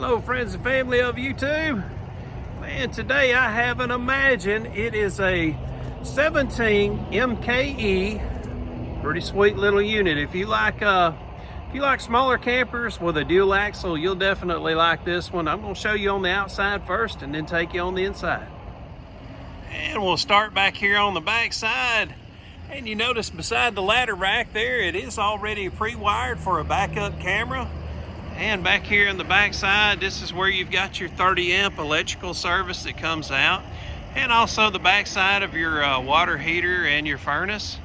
Hello friends and family of YouTube. Man, today I have an Imagine. It is a 17 MKE. Pretty sweet little unit. If you like smaller campers with a dual axle, you'll definitely like this one. I'm going to show you on the outside first and then take you on the inside. And we'll start back here on the back side. And you notice beside the ladder rack there, it is already pre-wired for a backup camera. And back here in the back side, this is where you've got your 30 amp electrical service that comes out, and also the back side of your water heater and your furnace.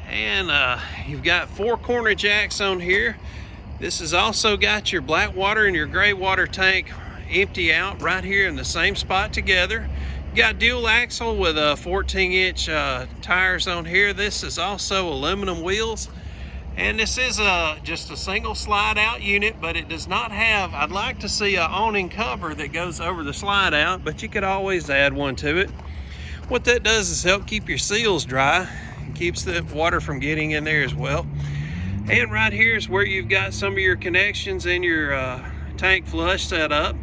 And you've got 4 corner jacks on here. This has also got your black water and your gray water tank empty out right here in the same spot together. You got dual axle with 14-inch tires on here. This is also aluminum wheels. And this is just a single slide out unit, but it does not have, I'd like to see an awning cover that goes over the slide out, but you could always add one to it. What that does is help keep your seals dry and keeps the water from getting in there as well. And right here is where you've got some of your connections and your tank flush set up.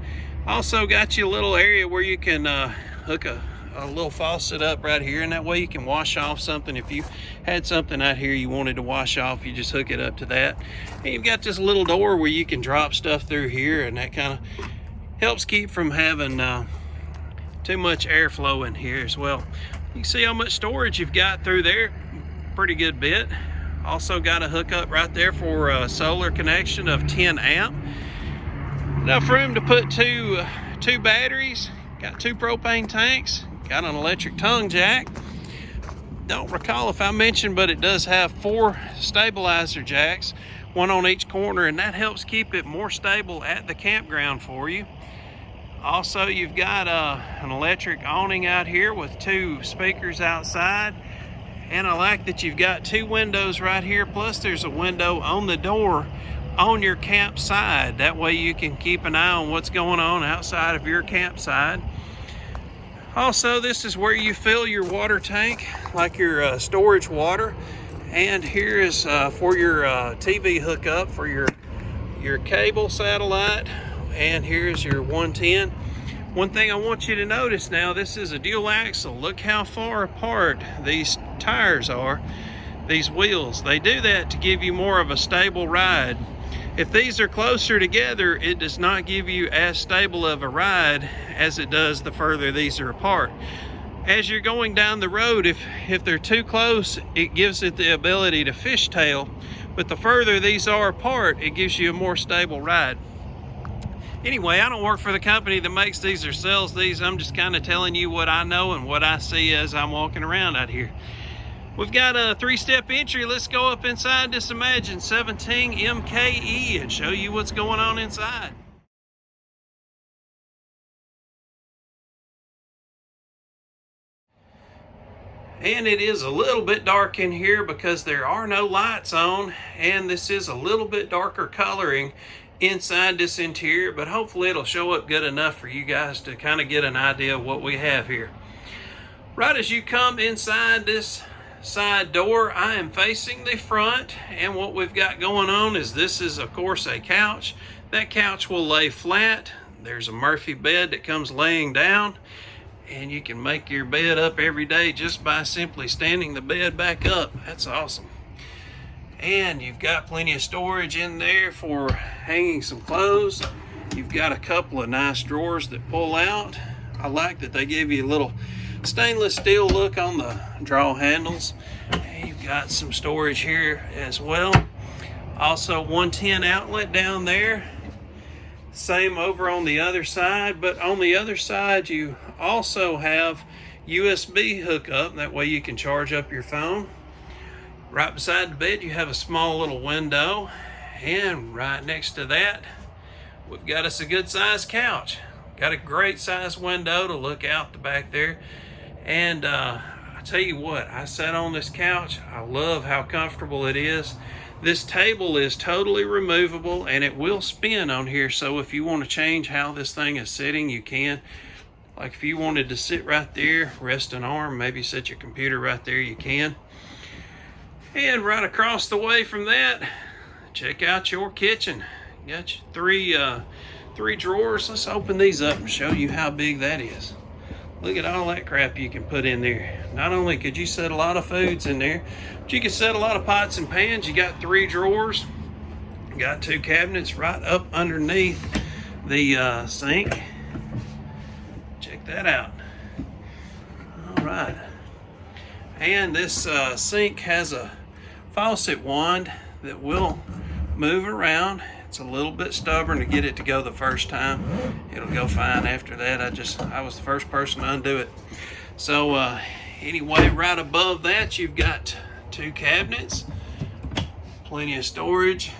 Also got you a little area where you can hook a little faucet up right here, and that way you can wash off something. If you had something out here you wanted to wash off, you just hook it up to that. And you've got this little door where you can drop stuff through here, and that kind of helps keep from having too much airflow in here as well. You can see how much storage you've got through there, pretty good bit. Also got a hookup right there for a solar connection of 10 amp. Enough room to put two batteries. Got 2 propane tanks. Got an electric tongue jack. Don't recall if I mentioned, but it does have 4 stabilizer jacks, 1 on each corner, and that helps keep it more stable at the campground for you. Also, you've got an electric awning out here with 2 speakers outside, and I like that you've got 2 windows right here, plus there's a window on the door on your campsite. That way you can keep an eye on what's going on outside of your campsite. Also, this is where you fill your water tank, like your storage water. And here is for your TV hookup for your cable satellite. And here's your 110. One thing I want you to notice now, this is a dual axle. Look how far apart these tires are, these wheels. They do that to give you more of a stable ride. If these are closer together, it does not give you as stable of a ride as it does the further these are apart. As you're going down the road, if they're too close, it gives it the ability to fishtail, but the further these are apart, it gives you a more stable ride. Anyway, I don't work for the company that makes these or sells these. I'm just kind of telling you what I know and what I see as I'm walking around out here. We've got a 3-step entry. Let's go up inside this Imagine 17 MKE and show you what's going on inside. And it is a little bit dark in here because there are no lights on, and this is a little bit darker coloring inside this interior, but hopefully it'll show up good enough for you guys to kind of get an idea of what we have here. Right as you come inside this side door, I am facing the front, and what we've got going on is this is of course a couch. That couch will lay flat. There's a Murphy bed that comes laying down, and you can make your bed up every day just by simply standing the bed back up. That's awesome. And you've got plenty of storage in there for hanging some clothes. You've got a couple of nice drawers that pull out. I like that they give you a little stainless steel look on the draw handles. And you've got some storage here as well. Also 110 outlet down there. Same over on the other side, but on the other side you also have USB hookup. That way you can charge up your phone. Right beside the bed you have a small little window, and right next to that we've got us a good sized couch. Got a great sized window to look out the back there. And I tell you what, I sat on this couch. I love how comfortable it is. This table is totally removable, and it will spin on here, so if you want to change how this thing is sitting, you can. Like if you wanted to sit right there, rest an arm, maybe set your computer right there, you can. And right across the way from that, check out your kitchen. You got your 3 drawers. Let's open these up and show you how big that is. Look at all that crap you can put in there. Not only could you set a lot of foods in there, but you can set a lot of pots and pans. You got 3 drawers. You got 2 cabinets right up underneath the sink. Check that out. All right. And this sink has a faucet wand that will move around. It's a little bit stubborn to get it to go the first time. It'll go fine after that. I was the first person to undo it. So anyway, right above that, you've got 2 cabinets, plenty of storage.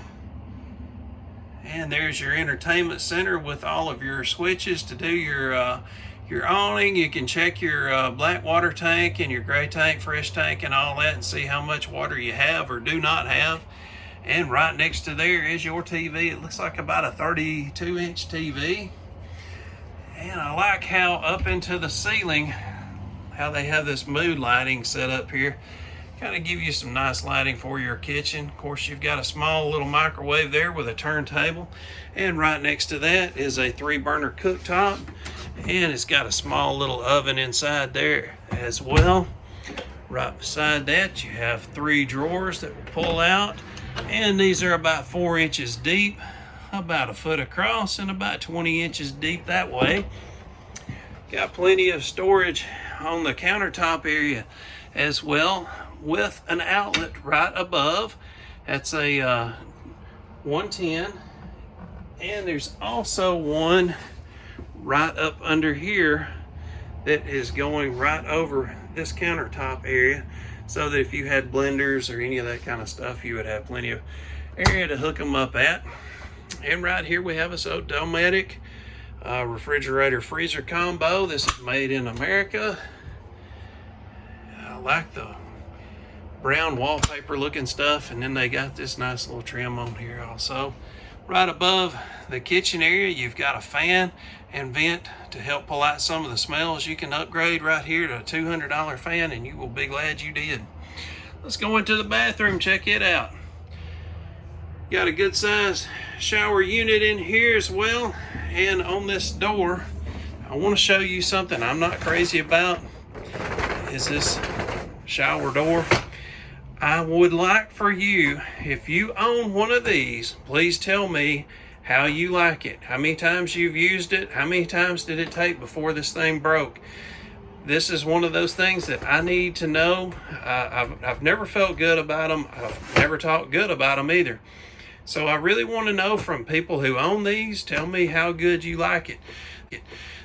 And there's your entertainment center with all of your switches to do your awning. You can check your black water tank and your gray tank, fresh tank, and all that, and see how much water you have or do not have. And right next to there is your TV. It looks like about a 32-inch TV. And I like how up into the ceiling, how they have this mood lighting set up here. Kind of give you some nice lighting for your kitchen. Of course, you've got a small little microwave there with a turntable. And right next to that is a 3-burner cooktop. And it's got a small little oven inside there as well. Right beside that, you have 3 drawers that will pull out. And these are about 4 inches deep, about a foot across, and about 20 inches deep that way. Got plenty of storage on the countertop area as well, with an outlet right above. That's a 110. And there's also one right up under here that is going right over this countertop area, so that if you had blenders or any of that kind of stuff, you would have plenty of area to hook them up at. And right here we have a Dometic refrigerator freezer combo. This is made in America. I like the brown wallpaper looking stuff, and then they got this nice little trim on here also. Right above the kitchen area, you've got a fan and vent to help pull out some of the smells. You can upgrade right here to a $200 fan, and you will be glad you did. Let's go into the bathroom, check it out. Got a good size shower unit in here as well. And on this door, I want to show you something I'm not crazy about, is this shower door. I would like for you, if you own one of these, please tell me how you like it. How many times you've used it? How many times did it take before this thing broke? This is one of those things that I need to know. I've never felt good about them. I've never talked good about them either. So I really want to know from people who own these, tell me how good you like it.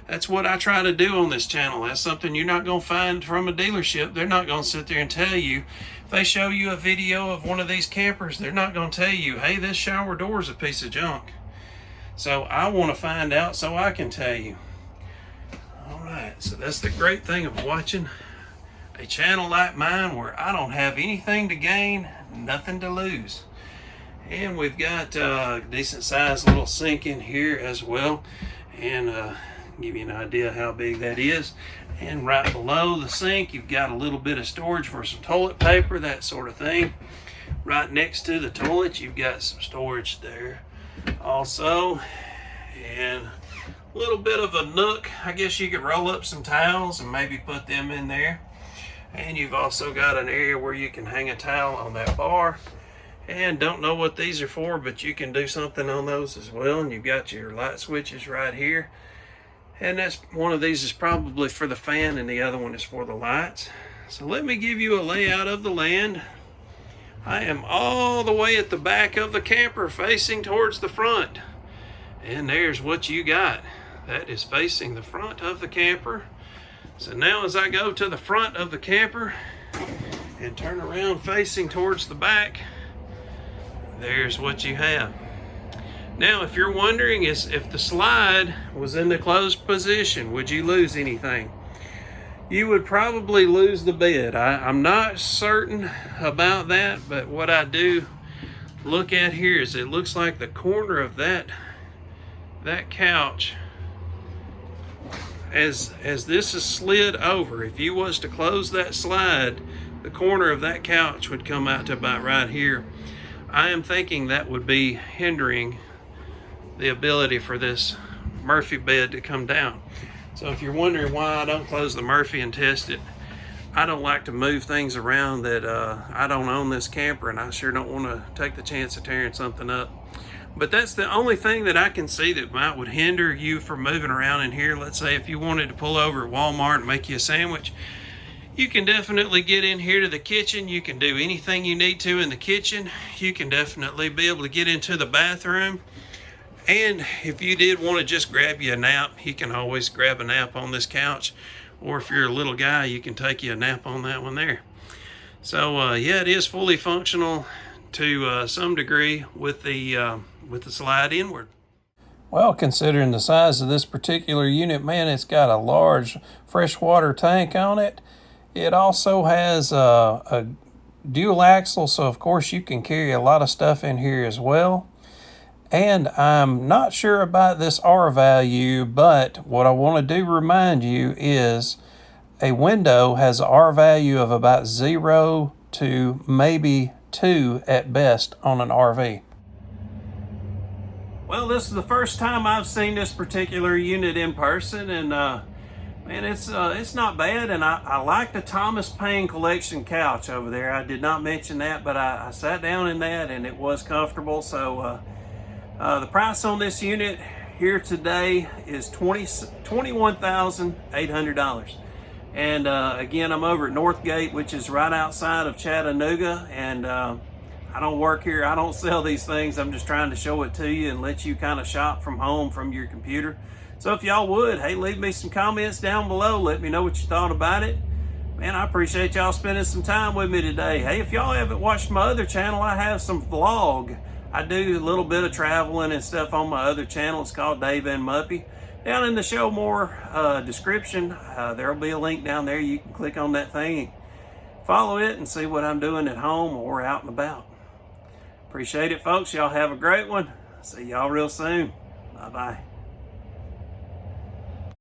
That's what I try to do on this channel. That's something you're not going to find from a dealership. They're not going to sit there and tell you. If they show you a video of one of these campers, they're not going to tell you, hey, this shower door is a piece of junk. So I want to find out so I can tell you. All right, so that's the great thing of watching a channel like mine, where I don't have anything to gain, nothing to lose. And we've got a decent sized little sink in here as well. And give you an idea how big that is. And right below the sink, you've got a little bit of storage for some toilet paper, that sort of thing. Right next to the toilet, you've got some storage there also. And a little bit of a nook. I guess you could roll up some towels and maybe put them in there. And you've also got an area where you can hang a towel on that bar. And don't know what these are for, but you can do something on those as well. And you've got your light switches right here. And that's one of these is probably for the fan, and the other one is for the lights. So let me give you a layout of the land. I am all the way at the back of the camper, facing towards the front. And there's what you got. That is facing the front of the camper. So now as I go to the front of the camper and turn around facing towards the back, there's what you have. Now, if you're wondering if the slide was in the closed position, would you lose anything? You would probably lose the bed. I'm not certain about that, but what I do look at here is it looks like the corner of that couch, as this is slid over, if you was to close that slide, the corner of that couch would come out to about right here. I am thinking that would be hindering the ability for this Murphy bed to come down. So if you're wondering why I don't close the Murphy and test it, I don't like to move things around that I don't own this camper, and I sure don't want to take the chance of tearing something up. But that's the only thing that I can see that would hinder you from moving around in here. Let's say if you wanted to pull over at Walmart and make you a sandwich, you can definitely get in here to the kitchen. You can do anything you need to in the kitchen. You can definitely be able to get into the bathroom. And if you did want to just grab you a nap, you can always grab a nap on this couch. Or if you're a little guy, you can take you a nap on that one there. So yeah, it is fully functional to some degree with the slide inward. Well, considering the size of this particular unit, man, it's got a large freshwater tank on it. It also has a dual axle, so of course you can carry a lot of stuff in here as well. And I'm not sure about this R value, but what I want to do remind you is a window has an R value of about 0 to maybe 2 at best on an RV. Well, this is the first time I've seen this particular unit in person, and man, it's not bad. And I like the Thomas Paine collection couch over there. I did not mention that, but I sat down in that and it was comfortable. So the price on this unit here today is $21,800. And again, I'm over at Northgate, which is right outside of Chattanooga. And I don't work here. I don't sell these things. I'm just trying to show it to you and let you kind of shop from home from your computer. So if y'all would, hey, leave me some comments down below. Let me know what you thought about it. Man, I appreciate y'all spending some time with me today. Hey, if y'all haven't watched my other channel, I have some vlog. I do a little bit of traveling and stuff on my other channel. It's called Dave and Muppy. Down in the show more description, there'll be a link down there. You can click on that thing and follow it and see what I'm doing at home or out and about. Appreciate it, folks. Y'all have a great one. See y'all real soon. Bye-bye.